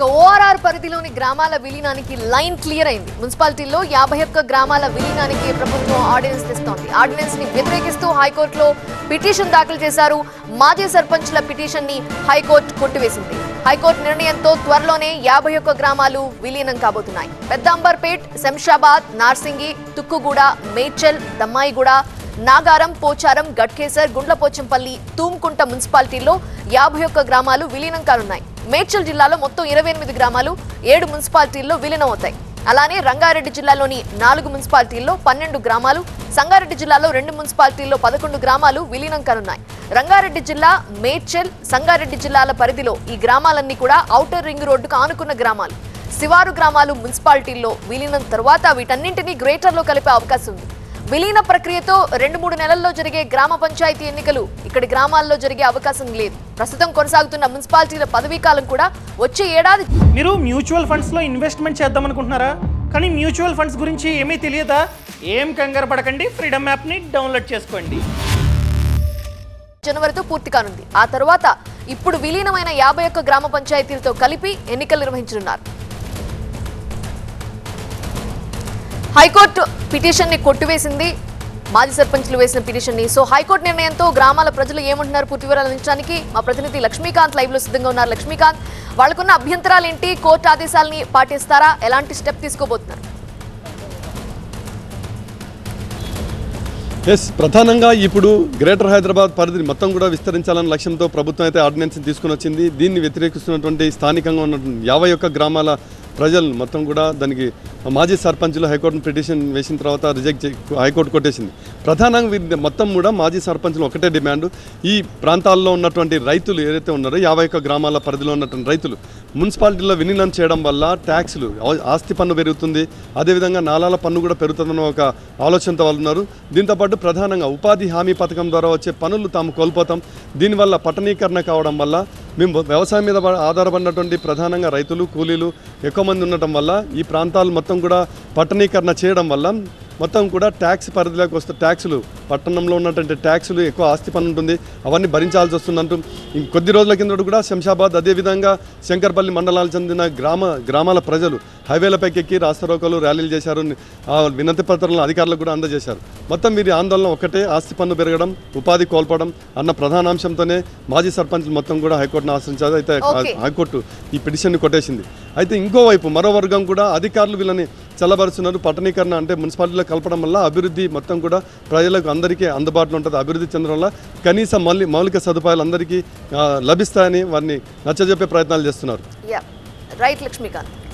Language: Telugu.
ఓఆర్ఆర్ పరిధిలోని గ్రామాల విలీనానికి లైన్ క్లియర్ అయింది. మున్సిపాలిటీల్లో 51 గ్రామాల విలీనానికి ప్రభుత్వం ఆర్డినెన్స్ తెస్తోంది. ఆర్డినెన్స్ ని వ్యతిరేకిస్తూ హైకోర్టులో పిటిషన్ దాఖలు చేశారు. మాజీ సర్పంచ్ల పిటిషన్ ని హైకోర్టు కొట్టివేసింది. హైకోర్టు నిర్ణయంతో త్వరలోనే 51 గ్రామాలు విలీనం కాబోతున్నాయి. పెద్ద అంబర్పేట్, శంషాబాద్, నార్సింగి, తుక్కుగూడ, మేడ్చల్, దమ్మాయిగూడ, నాగారం, పోచారం, గట్కేసర్, గుండ్లపోచంపల్లి, తూంకుంట మున్సిపాలిటీల్లో 51 గ్రామాలు విలీనం కానున్నాయి. మేడ్చల్ జిల్లాలో మొత్తం 28 గ్రామాలు 7 మున్సిపాలిటీల్లో విలీనం అవుతాయి. అలానే రంగారెడ్డి జిల్లాలోని 4 మున్సిపాలిటీల్లో 12 గ్రామాలు, సంగారెడ్డి జిల్లాలో 2 మున్సిపాలిటీల్లో 11 గ్రామాలు విలీనం కానున్నాయి. రంగారెడ్డి జిల్లా, మేడ్చల్, సంగారెడ్డి జిల్లాల పరిధిలో ఈ గ్రామాలన్నీ కూడా ఔటర్ రింగ్ రోడ్డుకు ఆనుకున్న గ్రామాలు. శివారు గ్రామాలు మున్సిపాలిటీల్లో విలీనం తర్వాత వీటన్నింటినీ గ్రేటర్లో కలిపే అవకాశం ఉంది. విలీన ప్రక్రియతో 2-3 నెలల్లో జరిగే గ్రామ పంచాయతీ ఎన్నికలు ఇక్కడి గ్రామాల్లో జరిగే అవకాశం లేదు. ప్రస్తుతం కొనసాగుతున్న మున్సిపాలిటీల పదవీకాలం కూడా వచ్చే ఏడాది. మీరు మ్యూచువల్ ఫండ్స్ లో ఇన్వెస్ట్మెంట్ చేద్దాం అనుకుంటున్నారా? కానీ మ్యూచువల్ ఫండ్స్ గురించి ఏమీ తెలియదా? ఏం కంగారు పడకండి, ఫ్రీడమ్ యాప్ ని డౌన్లోడ్ చేసుకోండి. జనవరితో పూర్తి కానుంది. ఆ తర్వాత ఇప్పుడు విలీనమైన 51 గ్రామ పంచాయతీలతో కలిపి ఎన్నికలు నిర్వహించనున్నారు. హైకోర్టు పిటిషన్ ని కొట్టివేసింది. మాజీ సర్పంచ్లు వేసిన పిటిషన్ ని. సో హైకోర్టు నిర్ణయంతో గ్రామాల ప్రజలు ఏమంటున్నారు పూర్తి వివరాలు అందించడానికి మా ప్రతినిధి లక్ష్మీకాంత్ లైవ్ లో సిద్ధంగా ఉన్నారు. లక్ష్మీకాంత్, వాళ్ళకున్న అభ్యంతరాలు ఏంటి? కోర్టు ఆదేశాలని పాటిస్తారా? ఎలాంటి స్టెప్ తీసుకోబోతున్నారు? ప్రధానంగా ఇప్పుడు గ్రేటర్ హైదరాబాద్ పరిధిని మొత్తం కూడా విస్తరించాలన్న లక్ష్యంతో ప్రభుత్వం అయితే ఆర్డినెన్స్ తీసుకుని వచ్చింది. దీన్ని వ్యతిరేకిస్తున్నటువంటి స్థానికంగా ఉన్నటువంటి 51 గ్రామాల ప్రజలు మొత్తం కూడా దానికి మాజీ సర్పంచులు హైకోర్టు పిటిషన్ వేసిన తర్వాత హైకోర్టు కొట్టేసింది. ప్రధానంగా మొత్తం కూడా మాజీ సర్పంచులు ఒకటే డిమాండ్, ఈ ప్రాంతాల్లో ఉన్నటువంటి రైతులు ఏదైతే ఉన్నారో 51 గ్రామాల పరిధిలో ఉన్నటువంటి రైతులు మున్సిపాలిటీలో విలీనం చేయడం వల్ల ట్యాక్సులు, ఆస్తి పన్ను పెరుగుతుంది, అదేవిధంగా నాలాల పన్ను కూడా పెరుగుతుందన్న ఒక ఆలోచనతో వాళ్ళు ఉన్నారు. దీంతోపాటు ప్రధానంగా ఉపాధి హామీ పథకం ద్వారా వచ్చే పనులు తాము కోల్పోతాం. దీనివల్ల పట్టణీకరణ కావడం వల్ల మేము వ్యవసాయం మీద ఆధారపడినటువంటి ప్రధానంగా రైతులు, కూలీలు ఎక్కువ మంది ఉండటం వల్ల ఈ ప్రాంతాలు మొత్తం కూడా పట్టణీకరణ చేయడం వల్ల మొత్తం కూడా ట్యాక్స్ పరిధిలోకి వస్తే ట్యాక్సులు, పట్టణంలో ఉన్నటువంటి ట్యాక్సులు, ఎక్కువ ఆస్తి పన్ను ఉంటుంది, అవన్నీ భరించాల్సి వస్తుందంటూ కొద్ది రోజుల కింద కూడా శంషాబాద్, అదేవిధంగా శంకర్పల్లి మండలాలకు చెందిన గ్రామాల ప్రజలు హైవేలపైకి ఎక్కి రాస్తారోకోలు, ర్యాలీలు చేశారు. వినతి పత్రాలను అధికారులకు కూడా అందజేశారు. మొత్తం వీరి ఆందోళన ఒకటే, ఆస్తి పన్ను పెరగడం, ఉపాధి కోల్పోవడం అన్న ప్రధానాంశంతోనే మాజీ సర్పంచులు మొత్తం కూడా హైకోర్టును ఆశ్రయించారు. అయితే హైకోర్టు ఈ పిటిషన్ని కొట్టేసింది. అయితే ఇంకోవైపు మరో వర్గం కూడా అధికారులు వీళ్ళని చల్లబరుస్తున్నారు. పట్టణీకరణ అంటే మున్సిపాలిటీలో కలపడం వల్ల అభివృద్ధి మొత్తం కూడా ప్రజలకు అందరికీ అందుబాటులో ఉంటుంది. అభివృద్ధి చెందడం వల్ల కనీస మౌలిక సదుపాయాలు అందరికీ లభిస్తాయని వారిని నచ్చజెప్పే ప్రయత్నాలు చేస్తున్నారు. రైట్ లక్ష్మీకాంత్.